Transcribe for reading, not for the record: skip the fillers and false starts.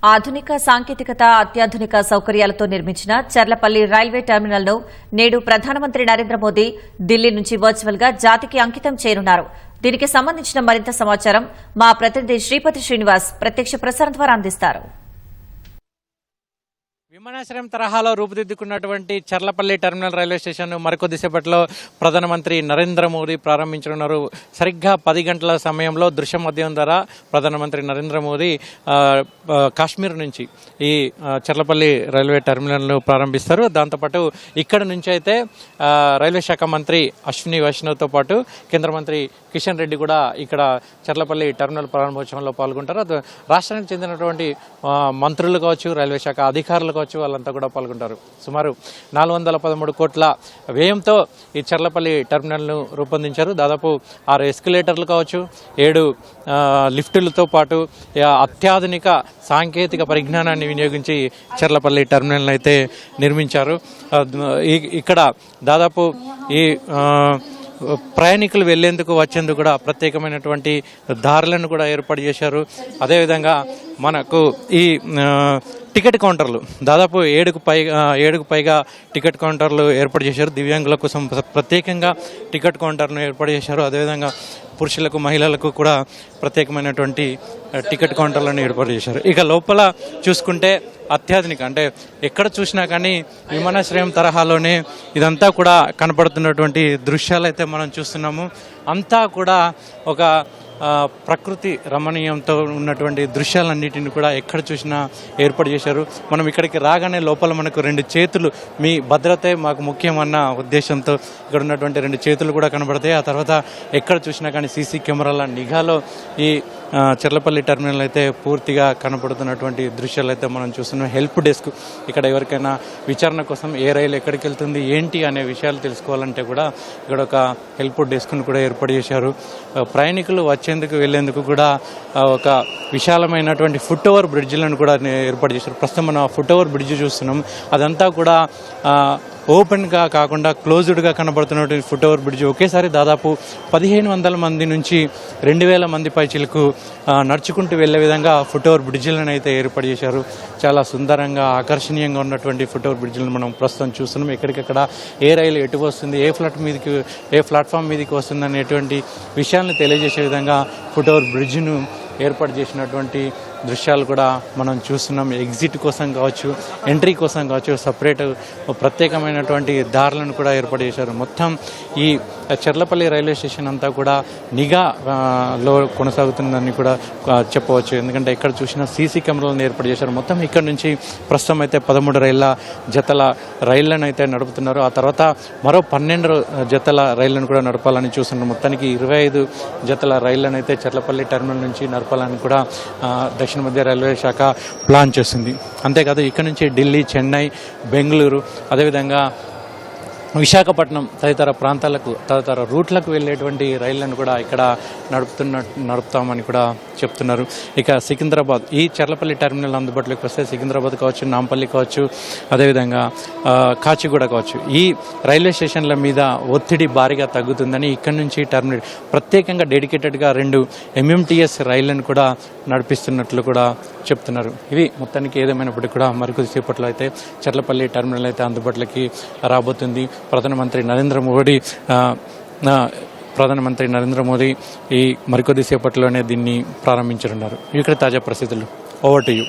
ఆధునిక సాంకేతికత అత్యాధునిక సౌకర్యాలతో నిర్మించిన చర్లపల్లి రైల్వే టెర్మినల్ను నేడు ప్రధానమంత్రి నరేంద్ర మోదీ ఢిల్లీ నుంచి వర్చువల్ గా జాతికి అంకితం చేయనున్నారు. దీనికి సంబంధించిన మరింత సమాచారం మా ప్రతినిధి శ్రీపతి శ్రీనివాస్ ప్రత్యక్ష ప్రసారం ద్వారా అందిస్తారు. విమానాశ్రయం తరహాలో రూపుదిద్దుకున్నటువంటి చర్లపల్లి టెర్మినల్ రైల్వే స్టేషన్ మరికొద్దిసేపట్లో ప్రధానమంత్రి నరేంద్ర మోదీ ప్రారంభించనున్నారు. సరిగ్గా 10 గంటల సమయంలో దృశ్య మాధ్యమం ద్వారా ప్రధానమంత్రి నరేంద్ర మోదీ కాశ్మీర్ నుంచి ఈ చర్లపల్లి రైల్వే టెర్మినల్ను ప్రారంభిస్తారు. దాంతోపాటు ఇక్కడ నుంచి అయితే రైల్వే శాఖ మంత్రి అశ్విని వైష్ణవ్తో పాటు కేంద్ర మంత్రి కిషన్ రెడ్డి కూడా ఇక్కడ చర్లపల్లి టెర్మినల్ ప్రారంభోత్సవంలో పాల్గొంటారు. రాష్ట్రానికి చెందినటువంటి మంత్రులు కావచ్చు, రైల్వే శాఖ అధికారులు కావచ్చు, వాళ్ళంతా కూడా పాల్గొంటారు. సుమారు 413 కోట్ల వ్యయంతో ఈ చర్లపల్లి టెర్మినల్ను రూపొందించారు. దాదాపు 6 ఎస్కలేటర్లు కావచ్చు, 7 లిఫ్టులతో పాటు అత్యాధునిక సాంకేతిక పరిజ్ఞానాన్ని వినియోగించి చర్లపల్లి టెర్మినల్ని అయితే నిర్మించారు. ఇక్కడ దాదాపు ఈ ప్రయాణికులు వెళ్లేందుకు వచ్చేందుకు కూడా ప్రత్యేకమైనటువంటి దారులను కూడా ఏర్పాటు చేశారు. అదేవిధంగా మనకు ఈ టికెట్ కౌంటర్లు దాదాపు 7కు పైగా టికెట్ కౌంటర్లు ఏర్పాటు చేశారు. దివ్యాంగుల కోసం ప్రత్యేకంగా టికెట్ కౌంటర్ను ఏర్పాటు చేశారు. అదేవిధంగా పురుషులకు, మహిళలకు కూడా ప్రత్యేకమైనటువంటి టికెట్ కౌంటర్లను ఏర్పాటు చేశారు. ఇక లోపల చూసుకుంటే అత్యాధునిక, అంటే ఎక్కడ చూసినా కానీ విమానాశ్రయం తరహాలోనే ఇదంతా కూడా కనపడుతున్నటువంటి దృశ్యాలు అయితే మనం చూస్తున్నాము. అంతా కూడా ఒక ప్రకృతి రమణీయంతో ఉన్నటువంటి దృశ్యాలన్నిటిని కూడా ఎక్కడ చూసినా ఏర్పాటు చేశారు. మనం ఇక్కడికి రాగానే లోపల మనకు 2 చేతులు, మీ భద్రతే మాకు ముఖ్యమన్న ఉద్దేశంతో ఇక్కడ ఉన్నటువంటి 2 చేతులు కూడా కనబడతాయి. ఆ తర్వాత ఎక్కడ చూసినా కానీ సీసీ కెమెరాల నిఘాలో ఈ చర్లపల్లి టెర్మినల్ అయితే పూర్తిగా కనపడుతున్నటువంటి దృశ్యాలు అయితే మనం చూస్తున్నాం. హెల్ప్ డెస్క్, ఇక్కడ ఎవరికైనా విచారణ కోసం ఏ రైలు ఎక్కడికి వెళ్తుంది ఏంటి అనే విషయాలు తెలుసుకోవాలంటే కూడా ఇక్కడ ఒక హెల్ప్ డెస్క్ను కూడా ఏర్పాటు చేశారు. ప్రయాణికులు వచ్చేందుకు వెళ్లేందుకు కూడా ఒక విశాలమైనటువంటి ఫుట్ ఓవర్ బ్రిడ్జ్లను కూడా ఏర్పాటు చేశారు. ప్రస్తుతం మనం ఫుట్ ఓవర్ బ్రిడ్జ్ చూస్తున్నాం. అదంతా కూడా ఓపెన్గా కాకుండా క్లోజ్డ్గా కనబడుతున్నటువంటి ఫుట్ ఓవర్ బ్రిడ్జ్ ఒకేసారి దాదాపు 1500 మంది నుంచి 2000 మంది పైచిలకు నడుచుకుంటూ వెళ్లే విధంగా ఫుట్ ఓవర్ బ్రిడ్జిలను అయితే ఏర్పాటు చేశారు. చాలా సుందరంగా, ఆకర్షణీయంగా ఉన్నటువంటి ఫుట్ ఓవర్ బ్రిడ్జిలను మనం ప్రస్తుతం చూస్తున్నాం. ఎక్కడికక్కడ ఏ రైలు ఎటు వస్తుంది, ఏ ప్లాట్ఫామ్ మీదకి వస్తుంది అనేటువంటి విషయాలను తెలియజేసే విధంగా ఫుట్ ఓవర్ బ్రిడ్జ్ను ఏర్పాటు చేసినటువంటి దృశ్యాలు కూడా మనం చూస్తున్నాం. ఎగ్జిట్ కోసం కావచ్చు, ఎంట్రీ కోసం కావచ్చు సపరేట్ ప్రత్యేకమైనటువంటి దారులను కూడా ఏర్పాటు చేశారు. మొత్తం ఈ చర్లపల్లి రైల్వే స్టేషన్ అంతా కూడా నిఘాలో కొనసాగుతుందని కూడా చెప్పవచ్చు. ఎందుకంటే ఎక్కడ చూసినా సీసీ కెమెరాలను ఏర్పాటు చేశారు. మొత్తం ఇక్కడ నుంచి ప్రస్తుతం అయితే 13 జతల రైళ్లను అయితే నడుపుతున్నారు. ఆ తర్వాత మరో 12 జతల రైళ్లను కూడా నడపాలని చూస్తున్నారు. మొత్తానికి 25 జతల రైళ్లను అయితే చర్లపల్లి టెర్మినల్ నుంచి నడపాలని కూడా దక్షిణ మధ్య రైల్వే శాఖ ప్లాన్ చేసింది. అంతేకాదు ఇక్కడ నుంచి ఢిల్లీ, చెన్నై, బెంగళూరు, అదేవిధంగా విశాఖపట్నం తదితర ప్రాంతాలకు, తదితర రూట్లకు వెళ్ళేటువంటి రైళ్లను కూడా ఇక్కడ నడుపుతామని కూడా చెప్తున్నారు. ఇక సికింద్రాబాద్, ఈ చర్లపల్లి టెర్మినల్ అందుబాటులోకి వస్తే సికింద్రాబాద్ కావచ్చు, నాంపల్లి కావచ్చు, అదేవిధంగా కాచిగూడ కావచ్చు, ఈ రైల్వే స్టేషన్ల మీద ఒత్తిడి భారీగా తగ్గుతుందని ఇక్కడ నుంచి టెర్మినల్ ప్రత్యేకంగా డెడికేటెడ్గా 2 MMTS రైళ్లను కూడా నడిపిస్తున్నట్లు కూడా చెప్తున్నారు. ఇవి మొత్తానికి ఏదేమైనప్పటికీ కూడా మరికొద్దిసేపట్లో అయితే చర్లపల్లి టెర్మినల్ అయితే అందుబాటులోకి రాబోతుంది. ప్రధానమంత్రి నరేంద్ర మోదీ ఈ మరికొద్దిసేపట్లోనే దీన్ని ప్రారంభించనున్నారు. ఇక్కడ తాజా పరిస్థితులు. Over to you.